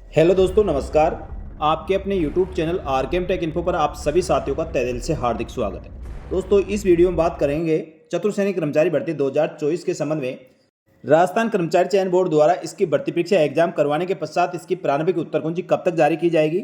Hello दोस्तों, नमस्कार। आपके अपने YouTube channel RKM take info पर आप सभी साथियों का तहे दिल से हार्दिक स्वागत है। दोस्तों, इस वीडियो में बात करेंगे चतुर्थ श्रेणी कर्मचारी भर्ती 2024 के संबंध में। राजस्थान कर्मचारी चयन बोर्ड द्वारा इसकी भर्ती परीक्षा एग्जाम करवाने के पश्चात इसकी प्रारंभिक उत्तर कुंजी कब तक जारी की जाएगी।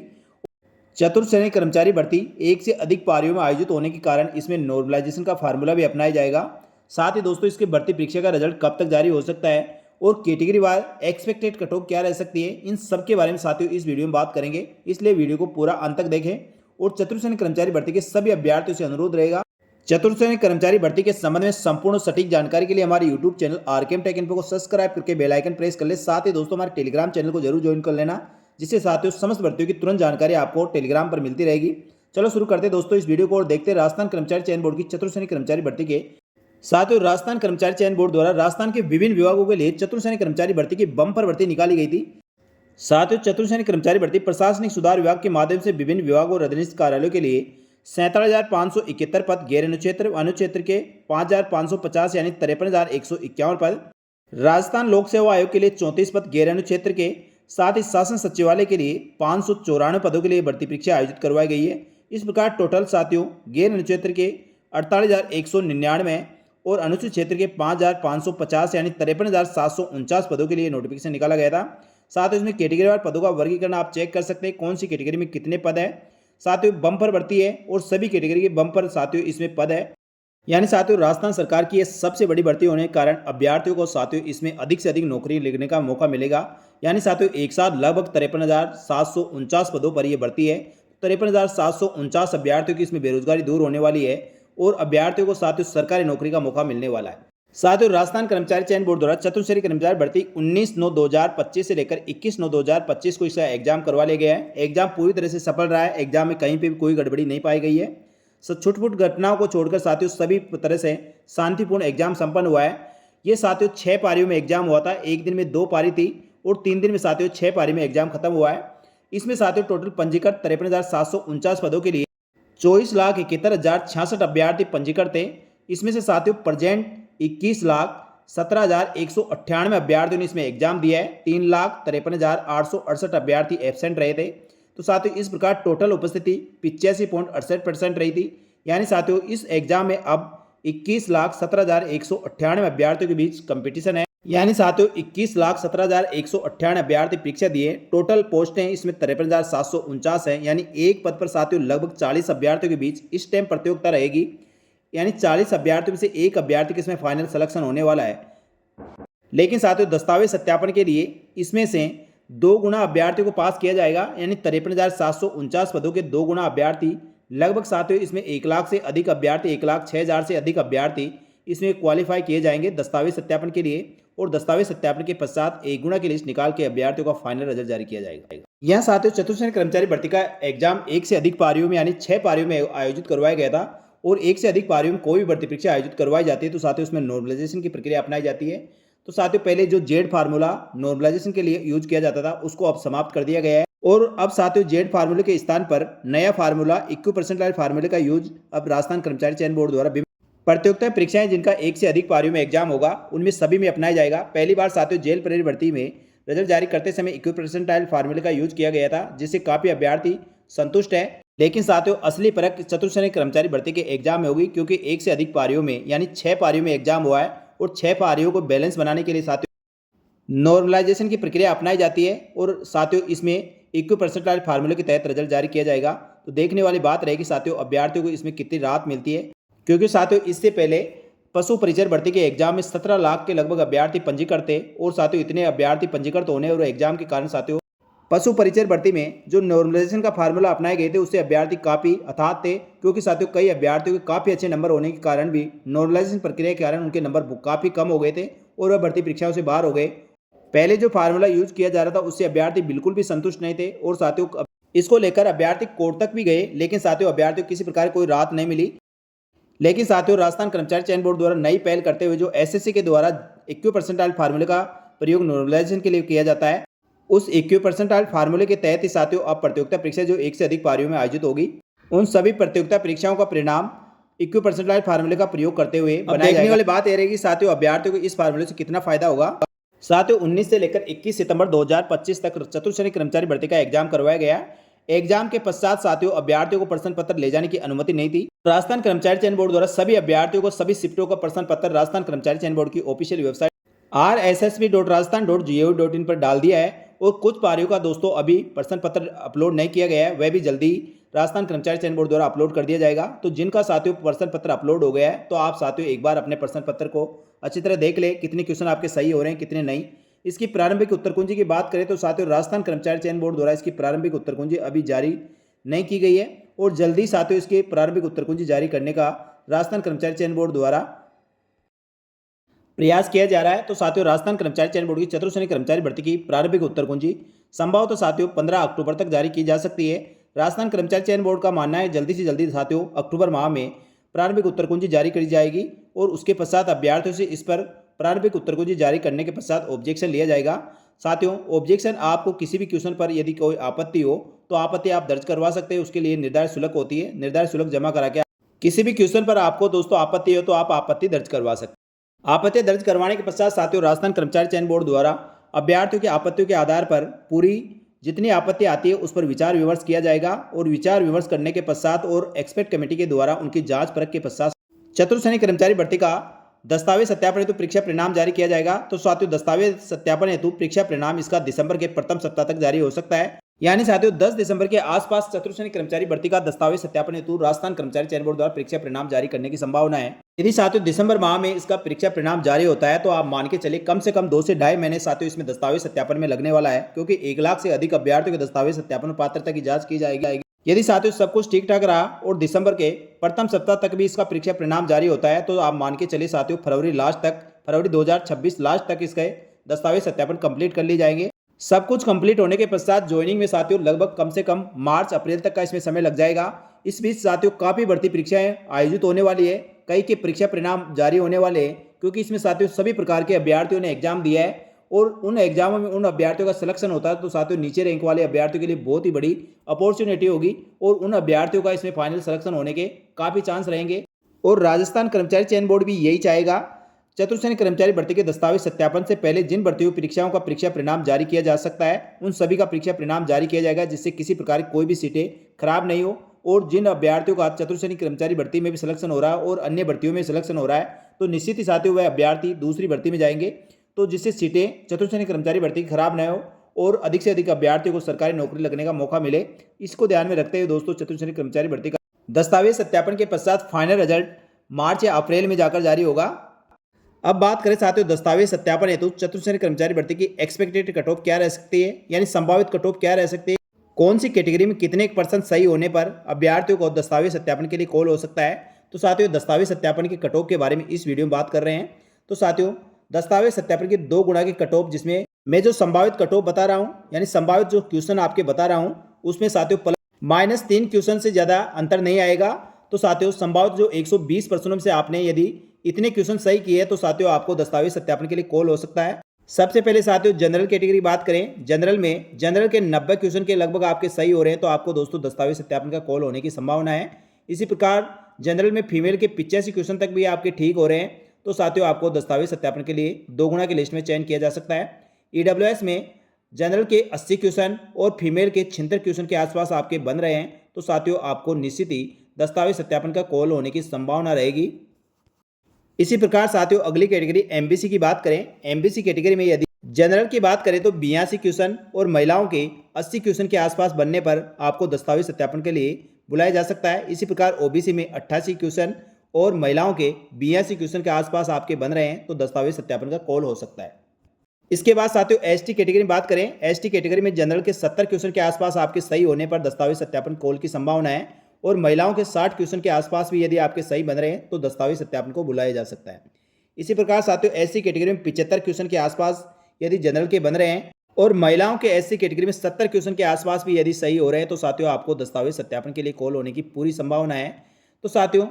चतुर्थ श्रेणी कर्मचारी भर्ती एक से अधिक पारियों में आयोजित होने के कारण इसमें नॉर्मलाइजेशन का फार्मूला भी अपनाया जाएगा। साथ ही दोस्तों, इसकी भर्ती परीक्षा का रिजल्ट कब तक जारी हो सकता है और कैटेगरी वार एक्सपेक्टेड कट ऑफ क्या रह सकती है, इन सब के बारे में साथियों इस वीडियो में बात करेंगे। इसलिए वीडियो को पूरा अंत तक देखें। और चतुर्थ श्रेणी कर्मचारी भर्ती के सभी अभ्यर्थियों से अनुरोध रहेगा, चतुर्थ श्रेणी कर्मचारी भर्ती के संबंध में संपूर्ण सटीक जानकारी के लिए हमारे YouTube channel RKM take info को सब्सक्राइब करके बेल आइकन प्रेस कर ले। साथ ही दोस्तों, हमारे टेलीग्राम चैनल को जरूर ज्वाइन कर लेना, जिससे साथियों समस्त भर्तियों की तुरंत जानकारी आपको टेलीग्राम पर मिलती रहेगी। चलो शुरू करते हैं दोस्तों इस वीडियो को और देखते हैं राजस्थान कर्मचारी चयन बोर्ड की चतुर्थ श्रेणी कर्मचारी भर्ती के। साथियों, राजस्थान कर्मचारी चयन बोर्ड द्वारा राजस्थान के विभिन्न विभागों के लिए चतुर्थ श्रेणी कर्मचारी भर्ती की बम्पर भर्ती निकाली गई थी। साथियों, चतुर्थ श्रेणी कर्मचारी भर्ती प्रशासनिक सुधार विभाग के माध्यम से विभिन्न विभागों और अधिनिष्ठ कार्यालयों के लिए 47,571 पद, गैर अनुक्षेत्र अनुक्षेत्र के 5,550 यानी 53,151 पद, राजस्थान लोक सेवा आयोग के लिए 34 पद, गैर अनुक्षेत्र के, साथ ही शासन सचिवालय के लिए 594 पदों के लिए भर्ती परीक्षा आयोजित करवाई गई है। इस प्रकार टोटल साथियों गैर अनुक्षेत्र के 48,199 और अनुसूचित क्षेत्र के 5,550 यानी 53,749 पदों के लिए नोटिफिकेशन निकाला गया था। साथ ही इसमें कैटेगरी वार पदों का वर्गीकरण आप चेक कर सकते हैं, कौन सी कैटेगरी में कितने पद है। साथियों, बम्पर भर्ती है और सभी कैटेगरी के बम्पर साथियों इसमें पद है। यानी साथियों, राजस्थान सरकार की यह सबसे बड़ी भर्ती होने के कारण अभ्यर्थियों को साथियों इसमें अधिक से अधिक नौकरी लेने का मौका मिलेगा। यानी साथियों, एक साथ लगभग 53,749 पदों पर यह भर्ती है। 53,749 अभ्यर्थियों की इसमें बेरोजगारी दूर होने वाली है और अभ्यर्थियों को साथियों सरकारी नौकरी का मौका मिलने वाला है। साथियों, राजस्थान कर्मचारी चयन बोर्ड द्वारा चतुर्थ श्रेणी कर्मचारी भर्ती 19/9/2025 से लेकर 21/9/2025 को इसका एग्जाम करवा लिया गया है। एग्जाम पूरी तरह से सफल रहा है। एग्जाम में कहीं पे भी कोई गड़बड़ी नहीं पाई गई है। छुटपुट घटनाओं को छोड़कर साथियों सभी तरह से शांतिपूर्ण एग्जाम संपन्न हुआ है। ये साथियों 6 पारियों में एग्जाम हुआ था। एक दिन में 2 पारी थी और 3 दिन में साथियों 6 पारी में एग्जाम खत्म हुआ है। इसमें साथियों टोटल पंजीकृत 53,749 पदों के लिए 24,71,066 अभ्यर्थी पंजीकृत थे। इसमें से साथियों प्रेजेंट 21,17,198 अभ्यर्थियों ने इसमें एग्जाम दिया है। 3,53,868 अभ्यर्थी एब्सेंट रहे थे। तो साथियों, इस प्रकार टोटल उपस्थिति 85.68% रही थी। यानी साथियों, इस एग्जाम में अब 21,17,198 अभ्यर्थियों के बीच कंपटीशन है। यानी साथियों 21,17,198 अभ्यर्थी परीक्षा दिए। टोटल पोस्टें इसमें 53,749 है। यानी एक पद पर साथियों लगभग 40 अभ्यर्थियों के बीच इस टाइम प्रतियोगिता रहेगी। यानी 40 अभ्यर्थियों में से एक अभ्यर्थी के इसमें फाइनल सिलेक्शन होने वाला है। लेकिन साथियों, दस्तावेज सत्यापन के लिए इसमें से 2 गुना अभ्यर्थियों को पास किया जाएगा। यानी 53,749 पदों के 2 गुना अभ्यर्थी लगभग साथियों इसमें 1 लाख से अधिक अभ्यर्थी, 1,06,000 से अधिक अभ्यर्थी इसमें क्वालिफाई किए जाएंगे दस्तावेज सत्यापन के लिए। और दस्तावेज सत्यापन के पश्चात 1 गुना की लिस्ट निकाल के अभ्यर्थियों का फाइनल रिजल्ट जारी किया जाएगा। यहाँ साथियों चतुर्थ श्रेणी कर्मचारी भर्ती का एग्जाम एक से अधिक पारियों में यानी 6 पारियों में आयोजित करवाया गया था। और एक से अधिक पारियों में कोई भी भर्ती परीक्षा आयोजित करवाई जाती है तो साथियों उसमें नॉर्मलाइजेशन की प्रक्रिया अपनाई जाती है। तो साथियों, पहले जो जेड फार्मूला नॉर्मलाइजेशन के लिए यूज किया जाता था उसको अब समाप्त कर दिया गया है। और अब साथियों जेड फार्मूले के स्थान पर नया फार्मूला इक्वी परसेंटाइल फार्मूले का यूज अब राजस्थान कर्मचारी चयन बोर्ड द्वारा प्रतियोगिता परीक्षाएं जिनका एक से अधिक पारियों में एग्जाम होगा उनमें सभी में अपनाया जाएगा। पहली बार साथियों जेल प्रेरित भर्ती में रिजल्ट जारी करते समय इक्वी परसेंटाइल फार्मूले का यूज किया गया था, जिससे काफी अभ्यर्थी संतुष्ट है। लेकिन साथियों असली परख चतुर्थ श्रेणी कर्मचारी भर्ती के एग्जाम में होगी, क्योंकि एक से अधिक पारियों में यानी 6 पारियों में एग्जाम हुआ है और 6 पारियों को बैलेंस बनाने के लिए साथियों नॉर्मलाइजेशन की प्रक्रिया अपनाई जाती है। और साथियों इसमें इक्वी परसेंटाइल फार्मूले के तहत रिजल्ट जारी किया जाएगा। तो देखने वाली बात रहेगी साथियों अभ्यर्थियों को इसमें कितनी राहत मिलती है, क्योंकि साथियों इससे पहले पशु परिचर भर्ती के एग्जाम में 17 लाख के लगभग अभ्यर्थी पंजीकृत थे। और साथियों इतने अभ्यर्थी पंजीकृत होने और एग्जाम के कारण साथियों पशु परिचर भर्ती में जो नॉर्मलाइजेशन का फार्मूला अपनाए गए थे उससे अभ्यर्थी काफ़ी अथाह थे, क्योंकि साथियों कई अभ्यर्थियों के काफ़ी अच्छे नंबर होने के कारण भी नॉर्मलाइजेशन प्रक्रिया के कारण उनके नंबर काफ़ी कम हो गए थे और वह भर्ती परीक्षाओं से बाहर हो गए। पहले जो फार्मूला यूज किया जा रहा था उससे अभ्यर्थी बिल्कुल भी संतुष्ट नहीं थे और साथियों इसको लेकर अभ्यर्थी कोर्ट तक भी गए, लेकिन साथियों अभ्यर्थियों को किसी प्रकार कोई राहत नहीं मिली। लेकिन साथियों राजस्थान कर्मचारी चयन बोर्ड द्वारा नई पहल करते हुए जो एसएससी के द्वारा इक्वी परसेंटाइल फार्मूले का प्रयोग नॉर्मलाइजेशन के लिए किया जाता है, उस इक्वी परसेंटाइल फार्मूले के तहत ही साथियों अब प्रतियोगिता परीक्षा जो एक से अधिक पारियों में आयोजित होगी उन सभी प्रतियोगिता परीक्षाओं का परिणाम इक्वी परसेंटाइल फार्मूले का प्रयोग करते हुए बनाया जाएगा। देखने वाली बात यह रहेगी साथियों अभ्यर्थियों को इस फार्मूले से कितना फायदा होगा। साथियों 19 से लेकर 21 सितंबर 2025 तक चतुर्थ श्रेणी कर्मचारी भर्ती का एग्जाम करवाया गया। एग्जाम के पश्चात साथियों अभ्यर्थियों को प्रश्न पत्र ले जाने की अनुमति नहीं थी। राजस्थान कर्मचारी चयन बोर्ड द्वारा सभी अभ्यर्थियों को सभी शिफ्टों का प्रश्न पत्र राजस्थान कर्मचारी चयन बोर्ड की ऑफिशियल वेबसाइट rssb.rajasthan.gov.in पर डाल दिया है। और कुछ पारियों का दोस्तों अभी प्रश्न पत्र अपलोड नहीं किया गया है, वह भी जल्दी राजस्थान कर्मचारी चयन बोर्ड द्वारा अपलोड कर दिया जाएगा। तो जिनका साथियों प्रश्न पत्र अपलोड हो गया है तो आप साथियों एक बार अपने प्रश्न पत्र को अच्छी तरह देख ले, कितने क्वेश्चन आपके सही हो रहे हैं कितने नहीं। इसकी प्रारंभिक उत्तर कुंजी की बात करें तो साथियों राजस्थान कर्मचारी चयन बोर्ड द्वारा इसकी प्रारंभिक उत्तर कुंजी अभी जारी नहीं की गई है और जल्दी साथियों इसकी प्रारंभिक उत्तर कुंजी जारी करने का राजस्थान कर्मचारी चयन बोर्ड द्वारा प्रयास किया जा रहा है। तो साथियों राजस्थान कर्मचारी चयन बोर्ड की चतुर्थ श्रेणी कर्मचारी भर्ती की प्रारंभिक उत्तर कुंजी संभव तो साथियों 15 अक्टूबर तक जारी की जा सकती है। राजस्थान कर्मचारी चयन बोर्ड का मानना है जल्दी से जल्दी साथियों अक्टूबर माह में प्रारंभिक उत्तर कुंजी जारी करी जाएगी और उसके पश्चात अभ्यर्थियों से इस पर प्रारंभिक उत्तर कुंजी जारी करने के पश्चात ऑब्जेक्शन लिया जाएगा। साथियों ऑब्जेक्शन आपको किसी भी क्वेश्चन पर यदि कोई आपत्ति हो तो आपत्ति आप दर्ज करवा सकते हैं। उसके लिए निर्धारित शुल्क होती है, निर्धारित शुल्क जमा करा के किसी भी क्वेश्चन पर आपको दोस्तों आपत्ति हो तो आप आपत्ति दर्ज करवा सकते हैं। आपत्ति दर्ज करवाने के पश्चात साथियों राजस्थान कर्मचारी चयन बोर्ड द्वारा अभ्यर्थियों की आपत्तियों के आधार पर पूरी जितनी आपत्ति आती है उस पर विचार विमर्श किया जाएगा और विचार विमर्श करने के पश्चात और एक्सपर्ट कमेटी के द्वारा उनकी जांच परख के पश्चात चतुर्थ श्रेणी कर्मचारी भर्ती का दस्तावेज सत्यापन हेतु परीक्षा परिणाम जारी किया जाएगा। तो साथियों दस्तावेज सत्यापन हेतु परीक्षा परिणाम इसका दिसंबर के प्रथम सप्ताह तक जारी हो सकता है। यानी साथियों 10 दिसंबर के आसपास चतुर्थ श्रेणी कर्मचारी भर्ती का दस्तावेज सत्यापन हेतु राजस्थान कर्मचारी चयन बोर्ड द्वारा परीक्षा परिणाम जारी करने की संभावना है। यदि साथियों दिसंबर माह में इसका परीक्षा परिणाम जारी होता है तो आप मान के चलिए कम से कम 2 से ढाई महीने साथियों इसमें दस्तावेज सत्यापन में लगने वाला है, क्योंकि 1 लाख से अधिक अभ्यर्थियों के दस्तावेज सत्यापन और पात्रता की जांच की जाएगी। यदि साथियों सब कुछ ठीक ठाक रहा और दिसंबर के प्रथम सप्ताह तक भी इसका परीक्षा परिणाम जारी होता है तो आप मान के चलिए साथियों फरवरी 2026 लास्ट तक इसके दस्तावेज सत्यापन कंप्लीट कर ली जाएंगे। सब कुछ कंप्लीट होने के पश्चात ज्वाइनिंग में साथियों लगभग कम से कम मार्च अप्रैल तक का इसमें समय लग जाएगा। इस बीच साथियों काफ़ी भर्ती परीक्षाएं आयोजित होने वाली है, कई के परीक्षा परिणाम जारी होने वाले हैं, क्योंकि इसमें साथियों सभी प्रकार के अभ्यर्थियों ने एग्जाम दिया है और उन एग्जामों में उन अभ्यर्थियों का सिलेक्शन होता है तो साथियों नीचे रैंक वाले अभ्यर्थियों के लिए बहुत ही बड़ी अपॉर्चुनिटी होगी और उन अभ्यर्थियों का इसमें फाइनल सिलेक्शन होने के काफ़ी चांस रहेंगे। और राजस्थान कर्मचारी चयन बोर्ड भी यही चाहेगा चतुर्थ श्रेणी कर्मचारी भर्ती के दस्तावेज सत्यापन से पहले जिन भर्ती परीक्षाओं का परीक्षा परिणाम जारी किया जा सकता है उन सभी का परीक्षा परिणाम जारी किया जाएगा, जिससे किसी प्रकार की कोई भी सीटें खराब नहीं हो। और जिन अभ्यर्थियों का चतुर्थ श्रेणी कर्मचारी भर्ती में भी सिलेक्शन हो रहा है और अन्य भर्तियों में सिलेक्शन हो रहा है तो निश्चित ही साथियों वह अभ्यर्थी दूसरी भर्ती में जाएंगे, तो जिससे सीटें चतुर्थ श्रेणी कर्मचारी भर्ती खराब न हो और अधिक से अधिक अभ्यर्थियों को सरकारी नौकरी लगने का मौका मिले। इसको ध्यान में रखते हुए दोस्तों चतुर्थ श्रेणी कर्मचारी भर्ती का दस्तावेज सत्यापन के पश्चात फाइनल रिजल्ट मार्च या अप्रैल में जाकर जारी होगा। अब बात करें साथियों दस्तावेज सत्यापन हेतु चतुर्थ श्रेणी कर्मचारी भर्ती की एक्सपेक्टेड कट ऑफ क्या रह सकती है, यानी संभावित कट ऑफ क्या रह सकती है, कौन सी कैटेगरी में कितने % सही होने पर अभ्यर्थियों को दस्तावेज सत्यापन के लिए कॉल हो सकता है। तो साथियों दस्तावेज सत्यापन की कट ऑफ के बारे में इस वीडियो में बात कर रहे हैं। तो साथियों दस्तावेज सत्यापन की 2 गुना की कट ऑफ, जिसमें मैं जो संभावित कट ऑफ बता रहा हूँ यानी संभावित जो क्वेश्चन आपके बता रहा हूँ उसमें साथियों -3 क्वेश्चन से ज़्यादा अंतर नहीं आएगा। तो साथियों संभावित जो 120 प्रश्नों में से आपने यदि इतने क्वेश्चन सही किए तो साथियों आपको दस्तावेज सत्यापन के लिए कॉल हो सकता है। सबसे पहले साथियों जनरल कैटेगरी बात करें, जनरल के 90 क्वेश्चन के लगभग आपके सही हो रहे हैं तो आपको दोस्तों दस्तावेज सत्यापन का कॉल होने की संभावना है। इसी प्रकार जनरल में फीमेल के 85 क्वेश्चन तक भी आपके ठीक हो रहे हैं तो साथियों आपको दस्तावेज सत्यापन के लिए 2 गुना की लिस्ट में चयन किया जा सकता है। EWS में जनरल के 80 क्वेश्चन और फीमेल के 76 क्वेश्चन के आसपास आपके बन रहे हैं तो साथियों आपको निश्चित ही दस्तावेज सत्यापन का कॉल होने की संभावना रहेगी। इसी प्रकार साथियों अगली कैटेगरी MBC की बात करें, MBC कैटेगरी में यदि जनरल की बात करें तो 82 क्वेश्चन और महिलाओं के 80 क्वेश्चन के आसपास बनने पर आपको दस्तावेज सत्यापन के लिए बुलाया जा सकता है। इसी प्रकार OBC में 88 क्वेश्चन और महिलाओं के 82 क्वेश्चन के आसपास आपके बन रहे हैं तो दस्तावेज सत्यापन का कॉल हो सकता है। इसके बाद साथियों ST कैटेगरी में बात करें, ST कैटेगरी में जनरल के 70 क्वेश्चन के आसपास आपके सही होने पर दस्तावेज सत्यापन कॉल की संभावना है और महिलाओं के 60 क्वेश्चन के आसपास भी यदि आपके सही बन रहे हैं तो दस्तावेज सत्यापन को बुलाया जा सकता है। इसी प्रकार साथियों SC कैटेगरी में 75 क्वेश्चन के आसपास यदि जनरल के बन रहे हैं और महिलाओं के SC कैटेगरी में 70 क्वेश्चन के आसपास भी यदि सही हो रहे हैं तो साथियों आपको दस्तावेज सत्यापन के लिए कॉल होने की पूरी संभावना है। तो साथियों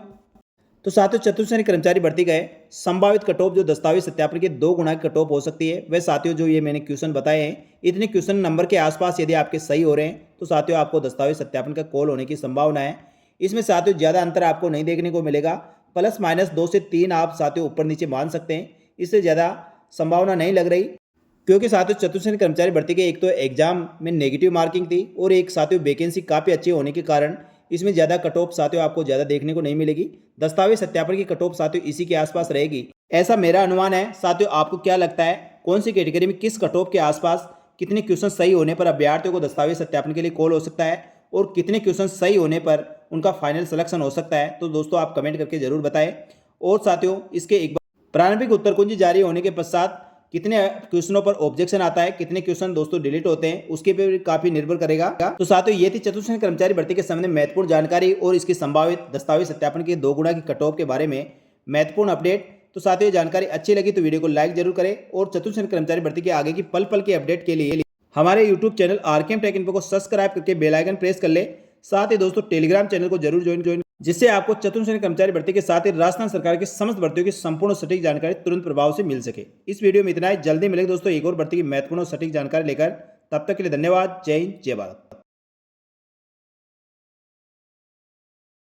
चतुर्थ श्रेणी कर्मचारी भर्ती गए संभावित कट ऑफ जो दस्तावेज सत्यापन के 2 गुना की कट ऑफ हो सकती है। वह साथियों जो ये मैंने क्वेश्चन बताए हैं इतने क्वेश्चन नंबर के आसपास यदि आपके सही हो रहे हैं तो साथियों आपको दस्तावेज सत्यापन का कॉल होने की संभावना है। इसमें साथियों ज़्यादा अंतर आपको नहीं देखने को मिलेगा, ±2 से 3 आप साथियों ऊपर नीचे मान सकते हैं, इससे ज़्यादा संभावना नहीं लग रही। क्योंकि साथियों चतुर्थ कर्मचारी भर्ती के एक तो एग्जाम में नेगेटिव मार्किंग थी और एक साथियों वैकेंसी काफ़ी अच्छी होने के कारण इसमें ज़्यादा कट ऑफ साथियों आपको ज़्यादा देखने को नहीं मिलेगी। दस्तावेज सत्यापन की कट ऑफ साथियों इसी के आसपास रहेगी, ऐसा मेरा अनुमान है। साथियों आपको क्या लगता है कौन सी कैटेगरी में किस कट ऑफ के आसपास कितने क्वेश्चन सही होने पर अभ्यर्थियों को दस्तावेज सत्यापन के लिए कॉल हो सकता है और कितने क्वेश्चन सही होने पर उनका फाइनल सिलेक्शन हो सकता है? तो दोस्तों आप कमेंट करके जरूर बताएं। और साथियों इसके एक प्रारंभिक उत्तर कुंजी जारी होने के पश्चात कितने क्वेश्चनों पर ऑब्जेक्शन आता है, कितने क्वेश्चन दोस्तों डिलीट होते हैं, उसके पे काफी निर्भर करेगा। तो साथियों ये थी चतुर्थ श्रेणी कर्मचारी भर्ती के संबंध में महत्वपूर्ण जानकारी और इसकी संभावित दस्तावेज सत्यापन के 2 गुना की कट ऑफ के बारे में महत्वपूर्ण अपडेट। तो साथियों ये जानकारी अच्छी लगी तो वीडियो को लाइक जरूर करें और चतुर्थ श्रेणी कर्मचारी भर्ती के आगे की पल पल के अपडेट के लिए हमारे YouTube channel RKM take info को सब्सक्राइब करके बेल आइकन प्रेस कर ले। साथ ही दोस्तों टेलीग्राम चैनल को जरूर ज्वाइन जिससे आपको चतुर्थ श्रेणी कर्मचारी भर्ती के साथ ही राजस्थान सरकार की समस्त भर्तियों की संपूर्ण सटीक जानकारी तुरंत प्रभाव से मिल सके। इस वीडियो में इतना ही, जल्दी मिलेंगे दोस्तों एक और भर्ती की महत्वपूर्ण और सटीक जानकारी लेकर। तब तक के लिए धन्यवाद। जय हिंद, जय भारत।